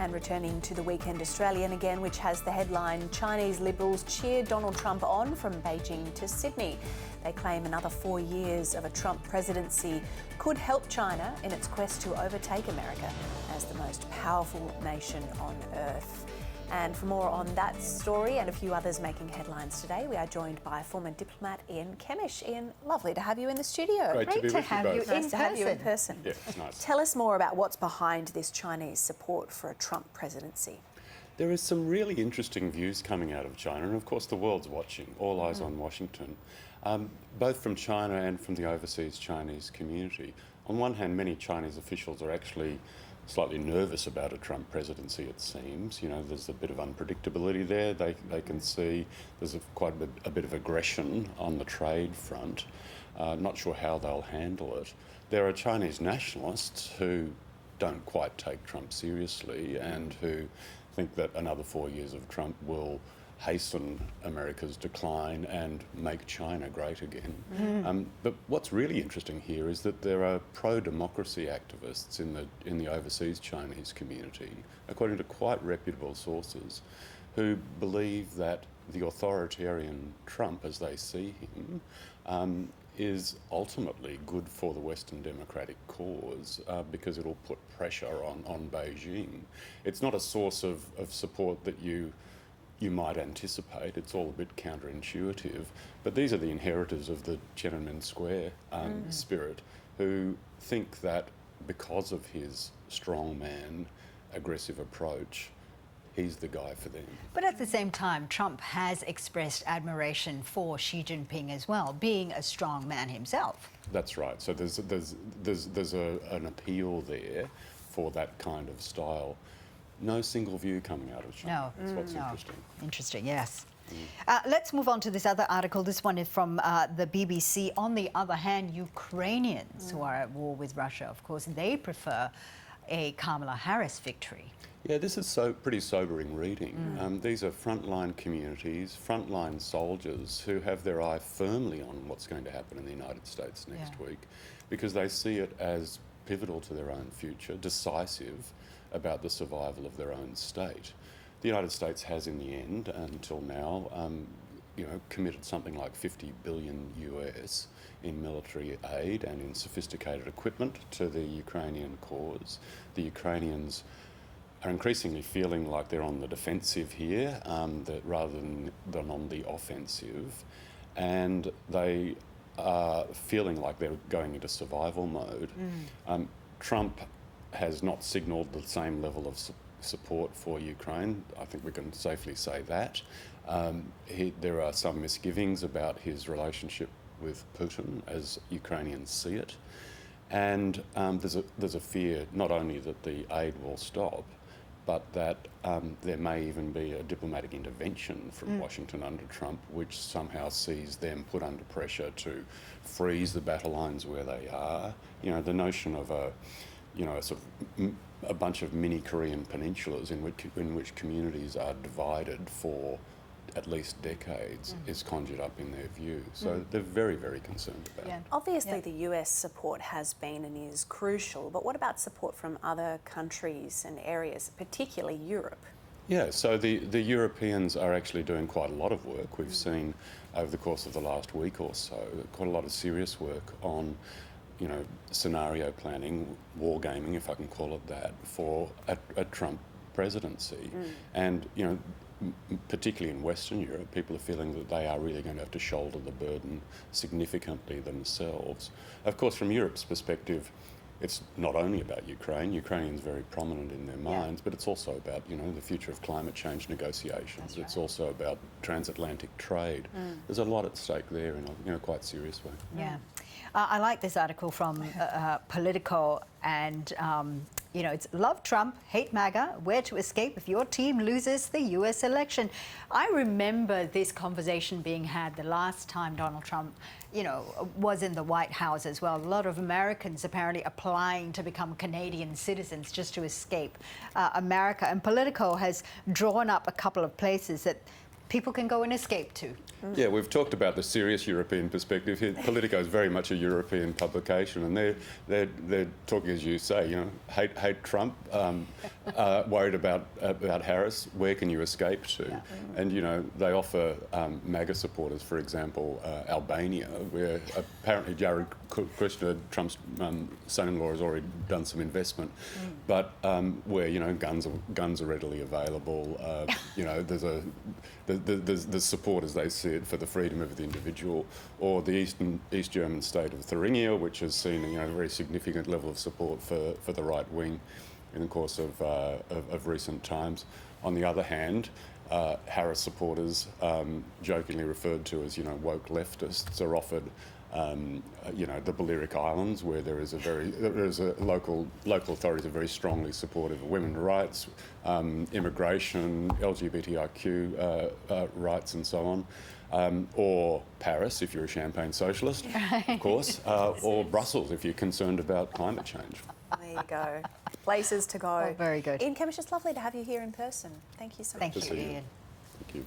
And returning to the Weekend Australian again, which has the headline, Chinese Liberals cheer Donald Trump on from Beijing to Sydney. They claim another 4 years of a Trump presidency could help China in its quest to overtake America as the most powerful nation on earth. And for more on that story and a few others making headlines today, we are joined by former diplomat Ian Kemish. Ian, lovely to have you in the studio. Great to have you Nice to have you in person. Yeah, it's nice. Tell us more about what's behind this Chinese support for a Trump presidency. There is some really interesting views coming out of China, and of course the world's watching, all eyes on Washington, both from China and from the overseas Chinese community. On one hand, many Chinese officials are actually slightly nervous about a Trump presidency, it seems. You know, there's a bit of unpredictability there. They can see there's quite a bit of aggression on the trade front. Not sure how they'll handle it. There are Chinese nationalists who don't quite take Trump seriously and who think that another 4 years of Trump will hasten America's decline and make China great again. But what's really interesting here is that there are pro-democracy activists in the overseas Chinese community, according to quite reputable sources, who believe that the authoritarian Trump, as they see him, is ultimately good for the Western democratic cause because it'll put pressure on Beijing. It's not a source of support that you might anticipate. It's all a bit counterintuitive, but these are the inheritors of the Tiananmen Square spirit, who think that because of his strongman, aggressive approach, he's the guy for them. But at the same time, Trump has expressed admiration for Xi Jinping as well, being a strong man himself. That's right. So there's an appeal there for that kind of style. No single view coming out of China. No. That's what's interesting. Interesting, yes. Let's move on to this other article. This one is from the BBC. On the other hand, Ukrainians who are at war with Russia, of course, they prefer a Kamala Harris victory. Yeah, this is pretty sobering reading. These are frontline communities, frontline soldiers who have their eye firmly on what's going to happen in the United States next week because they see it as pivotal to their own future, decisive about the survival of their own state. The United States has, in the end, until now, committed something like $50 billion US in military aid and in sophisticated equipment to the Ukrainian cause. The Ukrainians are increasingly feeling like they're on the defensive here, rather than on the offensive, and they are feeling like they're going into survival mode. Trump has not signalled the same level of support for Ukraine. I think we can safely say that. There are some misgivings about his relationship with Putin as Ukrainians see it. And there's a fear not only that the aid will stop, but that there may even be a diplomatic intervention from Washington under Trump, which somehow sees them put under pressure to freeze the battle lines where they are. You know, the notion of a bunch of mini Korean peninsulas in which communities are divided for at least decades is conjured up in their view. So they're very, very concerned about it. Obviously, the US support has been and is crucial, but what about support from other countries and areas, particularly Europe? Yeah, so the Europeans are actually doing quite a lot of work. We've seen over the course of the last week or so quite a lot of serious work on scenario planning, wargaming, if I can call it that, for a Trump presidency. And, particularly in Western Europe, people are feeling that they are really going to have to shoulder the burden significantly themselves. Of course, from Europe's perspective, it's not only about Ukraine. Ukrainians very prominent in their minds, but it's also about, the future of climate change negotiations. Right. It's also about transatlantic trade. There's a lot at stake there in a quite serious way. Yeah. I like this article from Politico, and it's love Trump, hate MAGA, where to escape if your team loses the US election. I remember this conversation being had the last time Donald Trump, was in the White House as well. A lot of Americans apparently applying to become Canadian citizens just to escape America. And Politico has drawn up a couple of places that people can go and escape to. Yeah, we've talked about the serious European perspective here. Politico is very much a European publication, and they're talking, as you say, hate Trump, worried about Harris. Where can you escape to? Yeah. And they offer MAGA supporters, for example, Albania, where apparently Jared Kushner, Trump's son-in-law, has already done some investment, but where guns are readily available. There's support, as they see it, for the freedom of the individual, or the East German state of Thuringia, which has seen a very significant level of support for the right wing in the course of recent times. On the other hand, Harris supporters, jokingly referred to as woke leftists, are offered the Balearic Islands, where there is local authorities are very strongly supportive of women's rights, immigration, LGBTIQ rights, and so on. Or Paris, if you're a champagne socialist, of course, or Brussels, if you're concerned about climate change. There you go. Places to go. Oh, very good. Ian Kemish, it's lovely to have you here in person. Thank you so much. Thank you, Ian. Thank you.